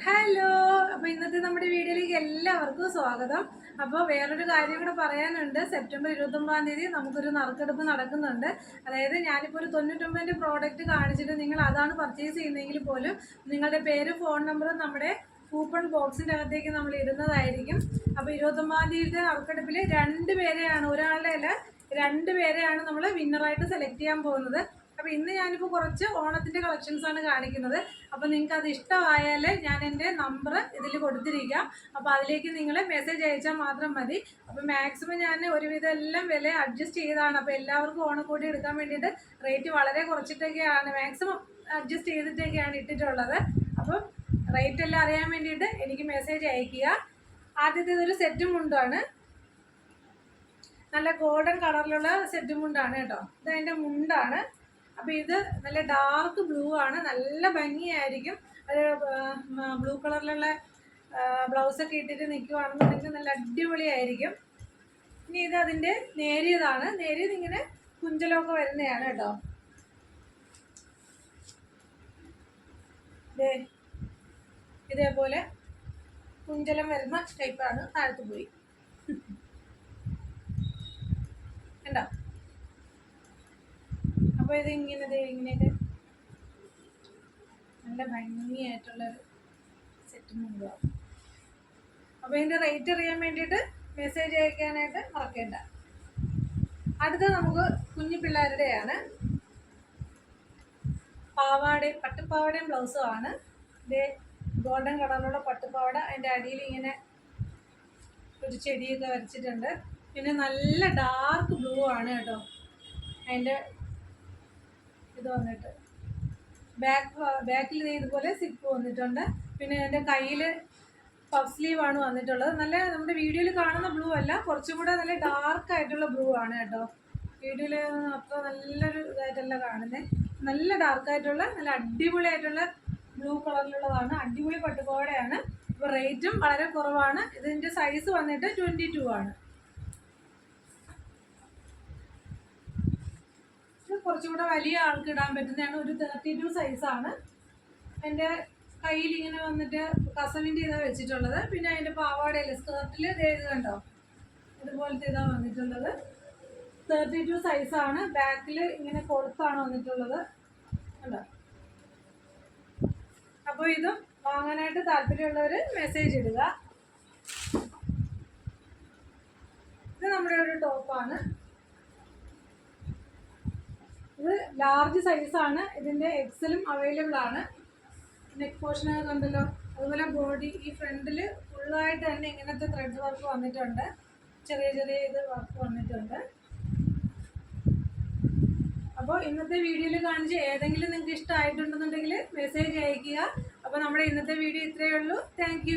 Hello, അപ്പോൾ ഇന്നത്തെ നമ്മുടെ വീഡിയോയിലേക്ക് എല്ലാവർക്കും സ്വാഗതം. അപ്പോൾ വേറൊരു കാര്യം കൂടെ പറയാനുണ്ട്. സെപ്റ്റംബർ 29-ാം തീയതി നമുക്കൊരു നറുക്കെടുപ്പ് നടക്കുന്നുണ്ട്. അതായത് ഞാനിപ്പോൾ ഒരു 99 പ്രോഡക്റ്റ് കാണിച്ചിട്ട് നിങ്ങൾ അതാണ് പർച്ചേസ് ചെയ്യുന്നതെങ്കിൽ പോലും നിങ്ങളുടെ പേര്, ഫോൺ നമ്പറും നമ്മുടെ കൂപ്പൺ ബോക്സിൻ്റെ അകത്തേക്ക് നമ്മൾ ഇടുന്നതായിരിക്കും. അപ്പോൾ 29-ാം തീയതിയുടെ നറുക്കെടുപ്പിൽ 2 പേരെയാണ്, ഒരാളുടെ അല്ല 2 പേരെയാണ് നമ്മൾ വിന്നറായിട്ട് സെലക്ട് ചെയ്യാൻ പോകുന്നത്. അപ്പോൾ ഇന്ന് ഞാനിപ്പോൾ കുറച്ച് ഓണത്തിൻ്റെ കളക്ഷൻസാണ് കാണിക്കുന്നത്. അപ്പോൾ നിങ്ങൾക്ക് അത് ഇഷ്ടമായാൽ ഞാൻ എൻ്റെ നമ്പർ ഇതിൽ കൊടുത്തിരിക്കാം. അപ്പോൾ അതിലേക്ക് നിങ്ങൾ മെസ്സേജ് അയച്ചാൽ മാത്രം മതി. അപ്പോൾ മാക്സിമം ഞാൻ ഒരുവിധം എല്ലാം വില അഡ്ജസ്റ്റ് ചെയ്താണ്. അപ്പോൾ എല്ലാവർക്കും ഓണക്കോടി എടുക്കാൻ വേണ്ടിയിട്ട് റേറ്റ് വളരെ കുറച്ചിട്ടൊക്കെയാണ്, മാക്സിമം അഡ്ജസ്റ്റ് ചെയ്തിട്ടൊക്കെയാണ് ഇട്ടിട്ടുള്ളത്. അപ്പം റേറ്റ് എല്ലാം അറിയാൻ വേണ്ടിയിട്ട് എനിക്ക് മെസ്സേജ് അയയ്ക്കുക. ആദ്യത്തേതൊരു സെറ്റും മുണ്ടാണ്, നല്ല ഗോൾഡൻ കളറിലുള്ള സെറ്റും മുണ്ടാണ് കേട്ടോ. ഇതതിൻ്റെ മുണ്ടാണ്. അപ്പോൾ ഇത് നല്ല ഡാർക്ക് ബ്ലൂ ആണ്, നല്ല ഭംഗിയായിരിക്കും. ഒരു ബ്ലൂ കളറിലുള്ള ബ്ലൗസൊക്കെ ഇട്ടിട്ട് നിൽക്കുകയാണെന്നുണ്ടെങ്കിൽ നല്ല അടിപൊളിയായിരിക്കും. ഇനി ഇത് അതിൻ്റെ നേരിയതാണ്. നേരിയത് ഇങ്ങനെ കുഞ്ചലമൊക്കെ വരുന്നതാണ് കേട്ടോ. ഇതേപോലെ കുഞ്ചലം വരുന്ന ടൈപ്പാണ്. താഴത്ത് പോയി കണ്ടോ. അപ്പോൾ ഇത് ഇങ്ങനെയൊക്കെ നല്ല ഭംഗിയായിട്ടുള്ളൊരു സെറ്റും കൊണ്ടുപോകാം. അപ്പോൾ ഇതിൻ്റെ റേറ്റ് അറിയാൻ വേണ്ടിയിട്ട് മെസ്സേജ് അയക്കാനായിട്ട് മറക്കേണ്ട. അടുത്ത നമുക്ക് കുഞ്ഞു പിള്ളേരുടെയാണ്. പാവാടയും പട്ടുപാവാടയും ബ്ലൗസും ആണ്. ഇത് ഗോൾഡൻ കളറിലുള്ള പട്ടുപാവാട, അതിൻ്റെ അടിയിൽ ഇങ്ങനെ ഒരു ചെടിയൊക്കെ വരച്ചിട്ടുണ്ട്. പിന്നെ നല്ല ഡാർക്ക് ബ്ലൂ ആണ് കേട്ടോ. അതിൻ്റെ ഇത് വന്നിട്ട് ബാക്കിൽ ഇതുപോലെ സിപ്പ് വന്നിട്ടുണ്ട്. പിന്നെ എൻ്റെ കയ്യിൽ പഫ് സ്ലീവാണ് വന്നിട്ടുള്ളത്. നല്ല നമ്മുടെ വീഡിയോയിൽ കാണുന്ന ബ്ലൂ അല്ല, കുറച്ചും കൂടെ നല്ല ഡാർക്കായിട്ടുള്ള ബ്ലൂ ആണ് കേട്ടോ. വീഡിയോയിൽ അത്ര നല്ലൊരു ഇതായിട്ടല്ല കാണുന്നത്. നല്ല ഡാർക്കായിട്ടുള്ള നല്ല അടിപൊളിയായിട്ടുള്ള ബ്ലൂ കളറിലുള്ളതാണ്. അടിപൊളി പട്ടുപാവാടയാണ്. ഇപ്പോൾ റേറ്റും വളരെ കുറവാണ്. ഇതിൻ്റെ സൈസ് വന്നിട്ട് 22 ആണ്. കുറച്ചും കൂടെ വലിയ ആൾക്ക് ഇടാൻ പറ്റുന്നതാണ്. ഒരു 32 സൈസാണ്. എൻ്റെ കയ്യിൽ ഇങ്ങനെ വന്നിട്ട് കസവിൻ്റെ ഇതാണ് വെച്ചിട്ടുള്ളത്. പിന്നെ അതിൻ്റെ പാവാടയിൽ സ്കേർട്ടിൽ ഇത് കണ്ടോ, ഇതുപോലത്തെ ഇതാണ് വന്നിട്ടുള്ളത്. 32 സൈസാണ്. ബാക്കിൽ ഇങ്ങനെ കൊടുത്താണ് വന്നിട്ടുള്ളത് കണ്ടോ. അപ്പോൾ ഇതും വാങ്ങാനായിട്ട് താല്പര്യമുള്ളവർ മെസ്സേജ് ഇടുക. ഇത് നമ്മുടെ ഒരു ടോപ്പാണ്. ഇത് ലാർജ് സൈസാണ്. ഇതിൻ്റെ എക്സലും അവൈലബിൾ ആണ്. നെക്ക് പോർഷനൊക്കെ കണ്ടല്ലോ. അതുപോലെ ബോഡി ഈ ഫ്രണ്ടിൽ ഫുള്ളായിട്ട് തന്നെ ഇങ്ങനത്തെ ത്രെഡ് വർക്ക് വന്നിട്ടുണ്ട്. ചെറിയ ഇത് വർക്ക് വന്നിട്ടുണ്ട്. അപ്പോൾ ഇന്നത്തെ വീഡിയോയിൽ കാണിച്ച് ഏതെങ്കിലും നിങ്ങൾക്ക് ഇഷ്ടമായിട്ടുണ്ടെന്നുണ്ടെങ്കിൽ മെസ്സേജ് അയയ്ക്കുക. അപ്പോൾ നമ്മുടെ ഇന്നത്തെ വീഡിയോ ഇത്രയേ ഉള്ളൂ. താങ്ക്